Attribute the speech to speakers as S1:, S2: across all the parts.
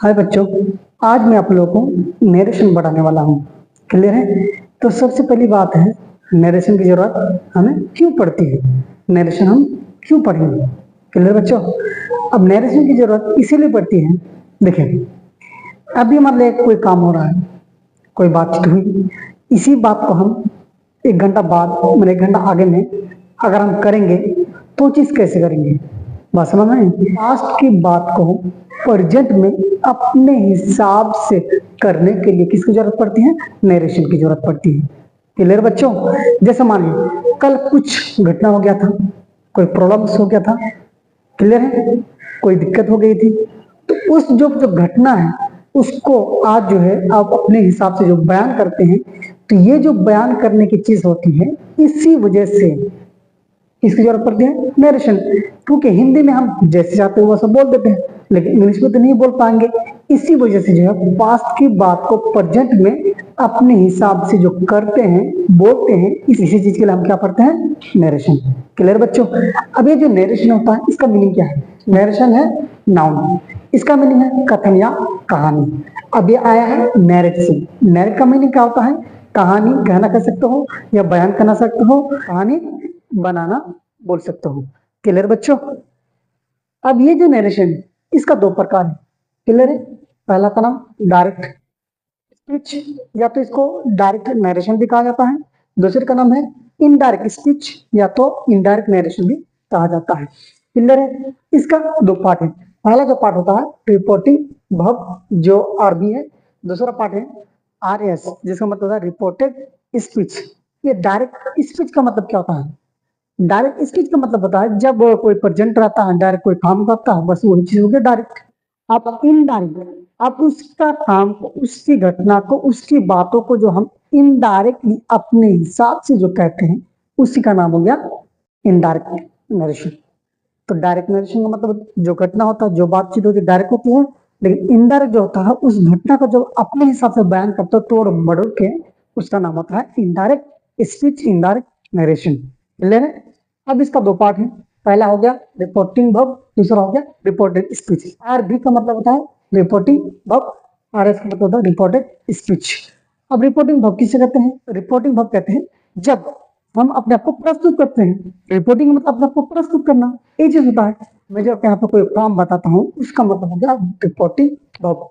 S1: हाय बच्चों, आज मैं आप लोगों को नरेशन बढ़ाने वाला हूँ। क्लियर है? तो सबसे पहली बात है, नरेशन की जरूरत हमें क्यों पड़ती है, नरेशन हम क्यों पढ़ेंगे। क्लियर बच्चों? अब नरेशन की जरूरत इसीलिए पड़ती है, देखिए अभी मान लो कोई काम हो रहा है, कोई बातचीत हुई, इसी बात को हम 1 घंटा बाद मतलब 1 घंटा आगे में अगर हम करेंगे तो चीज कैसे करेंगे, बात समझ में? पास्ट की बात को प्रेजेंट में अपने हिसाब से करने के लिए किसकी जरूरत पड़ती है, नरेशन की जरूरत पड़ती है। क्लियर बच्चों? जैसे मान लो कल कुछ घटना हो गया था, कोई प्रॉब्लम्स हो गया था, क्लियर है, कोई दिक्कत हो गई थी, तो उस जो घटना है उसको आज जो है आप अपने हिसाब से जो बयान करते हैं, तो ये जो बयान करने की चीज होती है, इसी वजह से इसकी जरूरत पड़ती है नरेशन। क्योंकि हिंदी में हम जैसे चाहते हैं वैसे बोल देते हैं, लेकिन इंग्लिश में तो नहीं बोल पाएंगे। इसी वजह से जो है पास्ट की बात को प्रेजेंट में अपने हिसाब से जो करते हैं, बोलते हैं, इसी चीज के लिए हम क्या पढ़ते हैं, नरेशन। क्लियर बच्चों? अब ये जो नरेशन होता है इसका मीनिंग क्या है? नरेशन है नाउन, इसका मीनिंग है कथन या कहानी। अब ये आया है नैरेट से। नैरेट का मीनिंग क्या होता है? कहानी कहना कह सकते हो या बयान करना सकते हो, कहानी बनाना बोल सकते हो। क्लियर बच्चों? अब ये जो नरेशन है इसका 2 प्रकार है। क्लियर है? पहला का नाम डायरेक्ट स्पीच, या तो इसको डायरेक्ट नरेशन भी कहा जाता है। दूसरे का नाम है इनडायरेक्ट स्पीच, या तो इनडायरेक्ट नरेशन भी कहा जाता है। क्लियर है? इसका 2 पार्ट है। पहला जो पार्ट होता है रिपोर्टिंग वर्ब, जो आरबी है। दूसरा पार्ट है आरएस, जिसका मतलब होता है रिपोर्टेड स्पीच। ये डायरेक्ट स्पीच का मतलब क्या होता है? डायरेक्ट स्पीच का मतलब होता है जब कोई प्रेजेंट रहता है, डायरेक्ट कोई काम करता है, बस वही चीज हो गया डायरेक्ट। आप इनडायरेक्ट, आप उसका काम को, उसकी घटना को, उसकी बातों को जो हम इनडायरेक्टली अपने हिसाब से जो कहते हैं, उसी का नाम हो गया इनडायरेक्ट नरेशन। तो डायरेक्ट नरेशन का मतलब जो घटना होता है, जो बातचीत होती है, डायरेक्ट होती है। लेकिन इनडायरेक्ट जो होता है उस घटना को जो अपने हिसाब से बयान करते हो, तोड़ मरोड़ के, उसका नाम होता है indirect speech, indirect narration. Clear है? अब इसका 2 पार्ट है। पहला हो गया रिपोर्टिंग वर्ब, दूसरा हो गया रिपोर्टेड स्पीच। आरबी का मतलब होता है रिपोर्टिंग वर्ब, आरएस का मतलब होता है रिपोर्टेड स्पीच। अब रिपोर्टिंग वर्ब किसे कहते हैं? रिपोर्टिंग वर्ब कहते हैं जब हम अपने आप को प्रस्तुत करते हैं। रिपोर्टिंग मतलब अपने आप को प्रस्तुत करना, एक चीज होता है। मैं जब यहाँ पे कोई काम बताता हूँ, उसका मतलब हो गया रिपोर्टिंग वर्ब।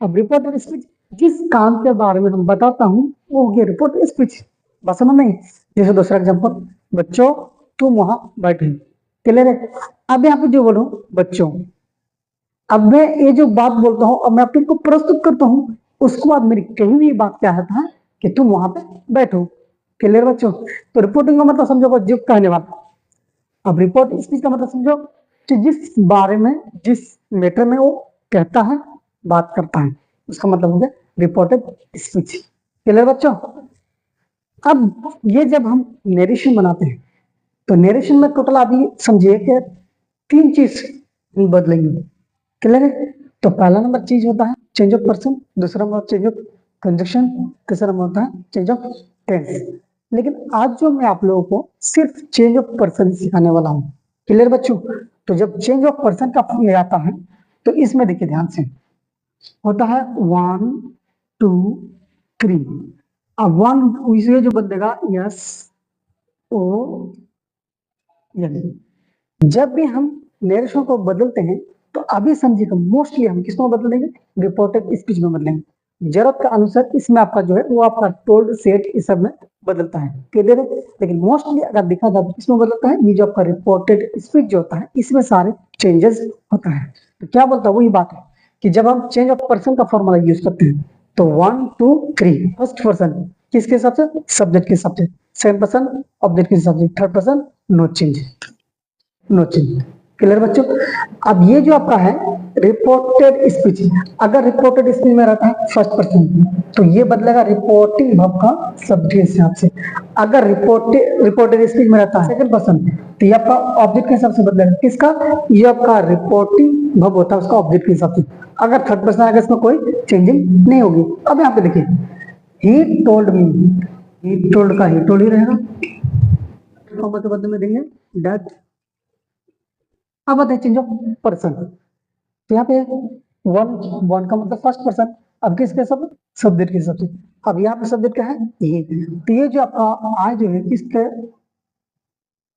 S1: अब रिपोर्टेड स्पीच, जिस काम के बारे में हम बताता हूँ वो हो गया रिपोर्टेड स्पीच। बस समझ में? जैसे दूसरा एग्जाम्पल, बच्चों तुम वहां बैठे। क्लियर है? अब यहाँ पे जो बोलो बच्चों, अब मैं ये जो बात बोलता हूँ, अब मैं अपने को प्रस्तुत करता हूँ, उसको बाद मेरी कही हुई बात क्या है कि तुम वहां पे बैठो। क्लियर बच्चों? तो रिपोर्टिंग का मतलब समझो जो कहने वाला। अब रिपोर्ट स्पीच का मतलब समझो कि जिस बारे में, जिस मैटर में वो कहता है, बात करता है, उसका मतलब हो गया रिपोर्टेड स्पीच। क्लियर बच्चों? अब ये जब हम नरेशन बनाते हैं, तो नरेशन में टोटल अभी समझिए कि 3 चीज बदलेंगे। क्लियर है? तो पहला नंबर चीज होता है चेंज ऑफ पर्सन, दूसरा नंबर चेंज ऑफ कंजक्शन, तीसरा नंबर होता है चेंज ऑफ टेंस। लेकिन आज जो मैं आप लोगों को सिर्फ चेंज ऑफ पर्सन सिखाने वाला हूँ। क्लियर बच्चों? तो जब चेंज ऑफ पर्सन का फॉर्म आता है, तो इसमें देखिए ध्यान से, होता है 1 2 3। अब 1 इसे जो बदलेगा यस ओ एन। जब भी हम नरेशन को बदलते हैं, तो अभी समझिएगा मोस्टली हम किसमें बदलेंगे, रिपोर्टेड स्पीच में बदलेंगे। जरूरत का अनुसार इसमें आपका जो है वो आपका टोल्ड, सेट, इस सब में बदलता है। क्लियर है? लेकिन मोस्टली अगर देखा जाए तो किसमें बदलता है, ये जो आपका रिपोर्टेड स्पीच जो होता है, इसमें सारे चेंजेस होता है। तो क्या बोलता है, वही बात है कि जब हम चेंज ऑफ पर्सन का फॉर्मूला यूज करते हैं, तो 1 2 3 फर्स्ट पर्सन किसके हिसाब से, सब्जेक्ट के हिसाब से, सेकंड पर्सन ऑब्जेक्ट के हिसाब से, third person no change, no change. Clear बच्चों? अब ये जो आपका है रिपोर्टेड स्पीच, अगर रिपोर्टेड स्पीच में रहता है फर्स्ट पर्सन, तो ये बदलेगा रिपोर्टिंग वर्ब का सब्जेक्ट के हिसाब से। अगर रिपोर्टेड स्पीच में रहता है सेकंड पर्सन, तो ये आपका ऑब्जेक्ट के हिसाब से बदलेगा। किसका? ये आपका रिपोर्टिंग वर्ब होता है उसका ऑब्जेक्ट के हिसाब से। अगर थर्ड पर्सन आएगा इसमें कोई चेंजिंग नहीं होगी। अब यहाँ पे देखिए, he told me, he told का ही टोल्ड ही रहेगा, तो बदले में देंगे दैट। अब आते हैं चेंज ऑफ पर्सन। तो यहाँ पे वन, वन का मतलब फर्स्ट पर्सन। अब किसके सब, सब्जेक्ट के हिसाब से। अब यहाँ पे सब्जेक्ट क्या है, ये। तो ये जो आपका आई जो है किसके,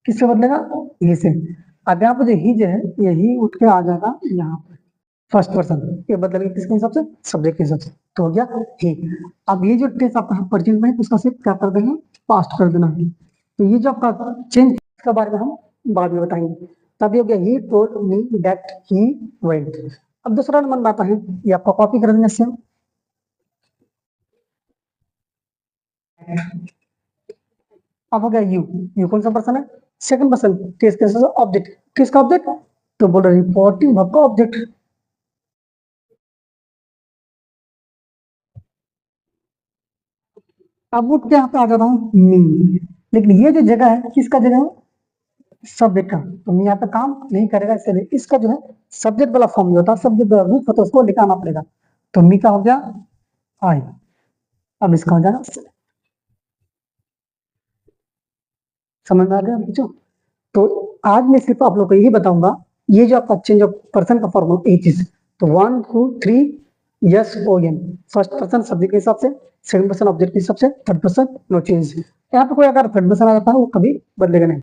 S1: किससे बदलेगा, ये से। अब यहाँ पे जो ही जो है, ये ही उठ के आ जाएगा यहाँ पे फर्स्ट पर्सन, ये बदलेगा किसके हिसाब से, सब्जेक्ट के हिसाब से। तो हो गया ही। अब ये जो टेंस आपका प्रेजेंट में है उसका सिर्फ क्या कर देंगे, पास्ट कर देना है। तो ये जो आपका चेंज के बारे में हम बाद में बताएंगे। तब ये हो गया he told me that he went. अब दूसरा नंबर में आता है, ये आपका कॉपी कर देंगे सेम। अब हो गया यू, यू कौन सा पर्सन है, सेकंड पर्सन, किसके ऑब्जेक्ट, किसका ऑब्जेक्ट, तो बोल रहे रिपोर्टिंग वर्ब का ऑब्जेक्ट। अब उठ के यहाँ पे आ जाता हूँ मी, लेकिन ये जो जगह है किसका जगह है, सब्जेक्ट का। तो मी यहाँ पे काम नहीं करेगा, इसलिए इसका जो है सब्जेक्ट वाला फॉर्म जो होता है, सब्जेक्ट रूप होता है, उसको लिखाना पड़ेगा। तो मी का हो गया आई। अब इसका हो जाएगा, समझ में आ गया बच्चों। तो आज मैं सिर्फ आप लोग को यही बताऊंगा, ये जो आपका चेंज ऑफ पर्सन का फॉर्मूला, एक चीज। तो 1 2 3 S O N, first person subject के हिसाब से, सेकंड पर्सन ऑब्जेक्ट के हिसाब से, थर्ड पर्सन नो चेंज। यहाँ पे कोई अगर थर्ड पर्सन आ जाता है वो कभी बदलेगा नहीं।